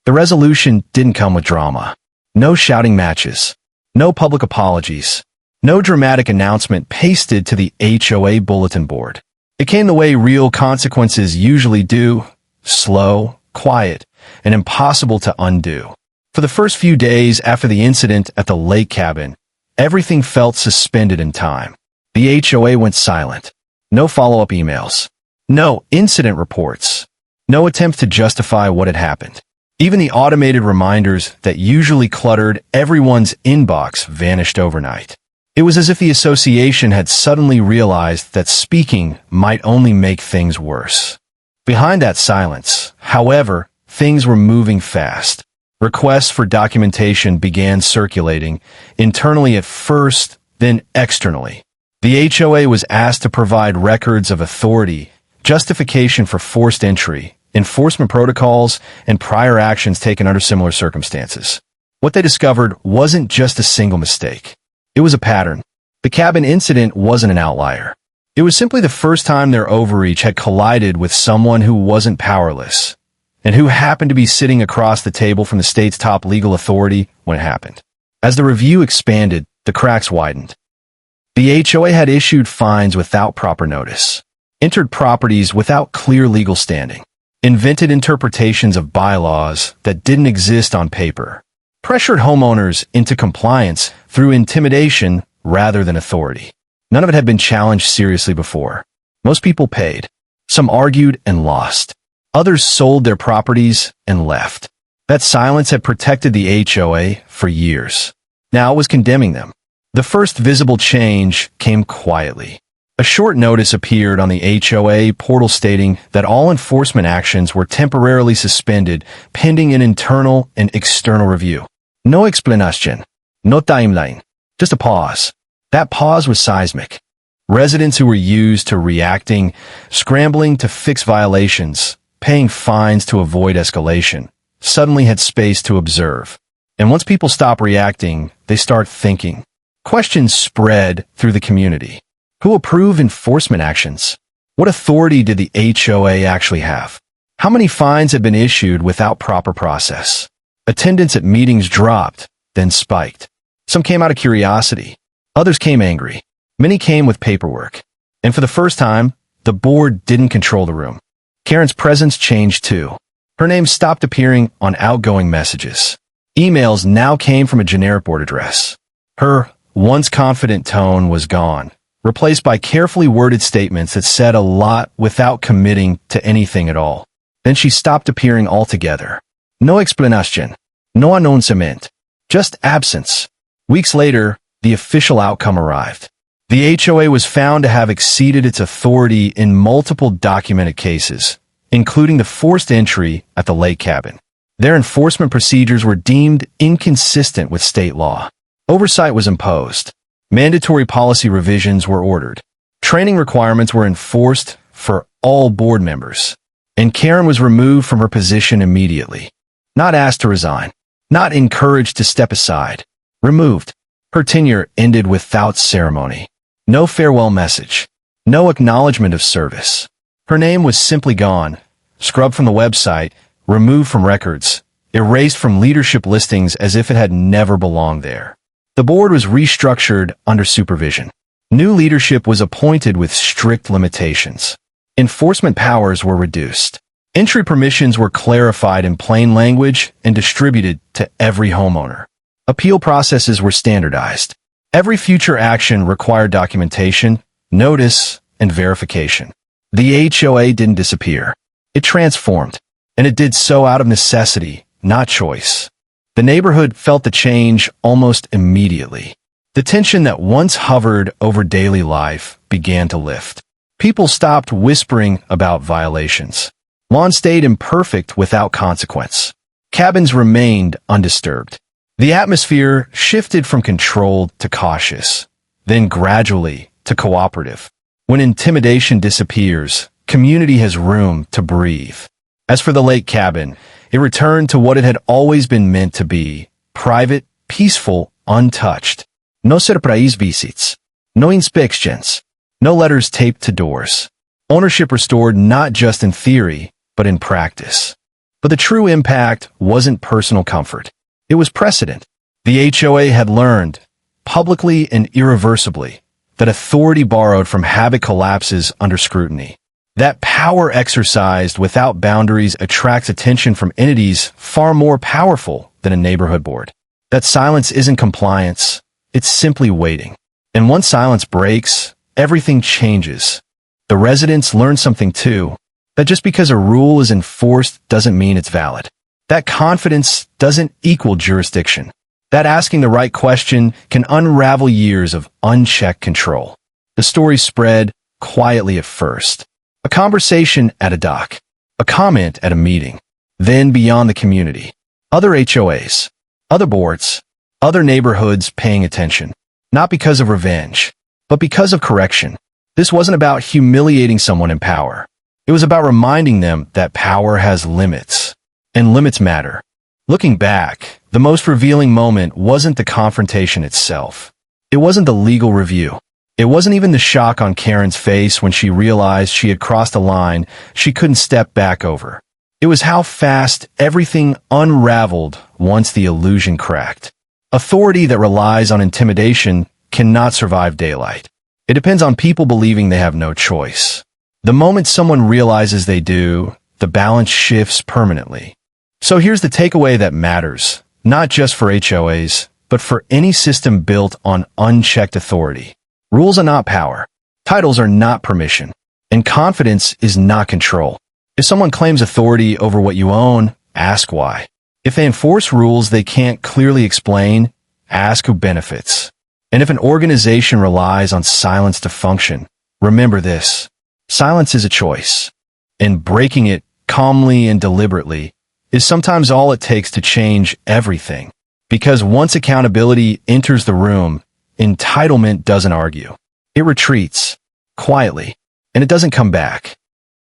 The resolution didn't come with drama. No shouting matches. No public apologies. No dramatic announcement pasted to the HOA bulletin board. It came the way real consequences usually do: slow, quiet, and impossible to undo. For the first few days after the incident at the lake cabin, everything felt suspended in time. The HOA went silent. No follow-up emails. No incident reports. No attempt to justify what had happened. Even the automated reminders that usually cluttered everyone's inbox vanished overnight. It was as if the association had suddenly realized that speaking might only make things worse. Behind that silence, however, things were moving fast. Requests for documentation began circulating, internally at first, then externally. The HOA was asked to provide records of authority, justification for forced entry, enforcement protocols, and prior actions taken under similar circumstances. What they discovered wasn't just a single mistake. It was a pattern. The cabin incident wasn't an outlier. It was simply the first time their overreach had collided with someone who wasn't powerless, and who happened to be sitting across the table from the state's top legal authority when it happened. As the review expanded, the cracks widened. The HOA had issued fines without proper notice, entered properties without clear legal standing, invented interpretations of bylaws that didn't exist on paper, pressured homeowners into compliance through intimidation rather than authority. None of it had been challenged seriously before. Most people paid. Some argued and lost. Others sold their properties and left. That silence had protected the HOA for years. Now it was condemning them. The first visible change came quietly. A short notice appeared on the HOA portal stating that all enforcement actions were temporarily suspended pending an internal and external review. No explanation. No timeline. Just a pause. That pause was seismic. Residents who were used to reacting, scrambling to fix violations, paying fines to avoid escalation, suddenly had space to observe. And once people stop reacting, they start thinking. Questions spread through the community. Who approved enforcement actions? What authority did the HOA actually have? How many fines had been issued without proper process? Attendance at meetings dropped, then spiked. Some came out of curiosity. Others came angry. Many came with paperwork. And for the first time, the board didn't control the room. Karen's presence changed too. Her name stopped appearing on outgoing messages. Emails now came from a generic board address. Her once confident tone was gone, replaced by carefully worded statements that said a lot without committing to anything at all. Then she stopped appearing altogether. No explanation. No announcement. Just absence. Weeks later, the official outcome arrived. The HOA was found to have exceeded its authority in multiple documented cases, including the forced entry at the lake cabin. Their enforcement procedures were deemed inconsistent with state law. Oversight was imposed. Mandatory policy revisions were ordered. Training requirements were enforced for all board members. And Karen was removed from her position immediately. Not asked to resign. Not encouraged to step aside. Removed. Her tenure ended without ceremony. No farewell message. No acknowledgement of service. Her name was simply gone, scrubbed from the website, removed from records, erased from leadership listings as if it had never belonged there. The board was restructured under supervision. New leadership was appointed with strict limitations. Enforcement powers were reduced. Entry permissions were clarified in plain language and distributed to every homeowner. Appeal processes were standardized. Every future action required documentation, notice, and verification. The HOA didn't disappear. It transformed, and it did so out of necessity, not choice. The neighborhood felt the change almost immediately. The tension that once hovered over daily life began to lift. People stopped whispering about violations. Lawns stayed imperfect without consequence. Cabins remained undisturbed. The atmosphere shifted from controlled to cautious, then gradually to cooperative. When intimidation disappears, community has room to breathe. As for the lake cabin, it returned to what it had always been meant to be: private, peaceful, untouched. No surprise visits. No inspections. No letters taped to doors. Ownership restored not just in theory, but in practice. But the true impact wasn't personal comfort. It was precedent. The HOA had learned, publicly and irreversibly, that authority borrowed from habit collapses under scrutiny. That power exercised without boundaries attracts attention from entities far more powerful than a neighborhood board. That silence isn't compliance, it's simply waiting. And once silence breaks, everything changes. The residents learn something too, that just because a rule is enforced doesn't mean it's valid. That confidence doesn't equal jurisdiction. That asking the right question can unravel years of unchecked control. The story spread quietly at first. A conversation at a dock. A comment at a meeting. Then beyond the community. Other HOAs. Other boards. Other neighborhoods paying attention. Not because of revenge, but because of correction. This wasn't about humiliating someone in power. It was about reminding them that power has limits. And limits matter. Looking back, the most revealing moment wasn't the confrontation itself. It wasn't the legal review. It wasn't even the shock on Karen's face when she realized she had crossed a line she couldn't step back over. It was how fast everything unraveled once the illusion cracked. Authority that relies on intimidation cannot survive daylight. It depends on people believing they have no choice. The moment someone realizes they do, the balance shifts permanently. So here's the takeaway that matters, not just for HOAs, but for any system built on unchecked authority. Rules are not power. Titles are not permission. And confidence is not control. If someone claims authority over what you own, ask why. If they enforce rules they can't clearly explain, ask who benefits. And if an organization relies on silence to function, remember this. Silence is a choice. And breaking it calmly and deliberately is sometimes all it takes to change everything. Because once accountability enters the room, entitlement doesn't argue. It retreats, quietly, and it doesn't come back.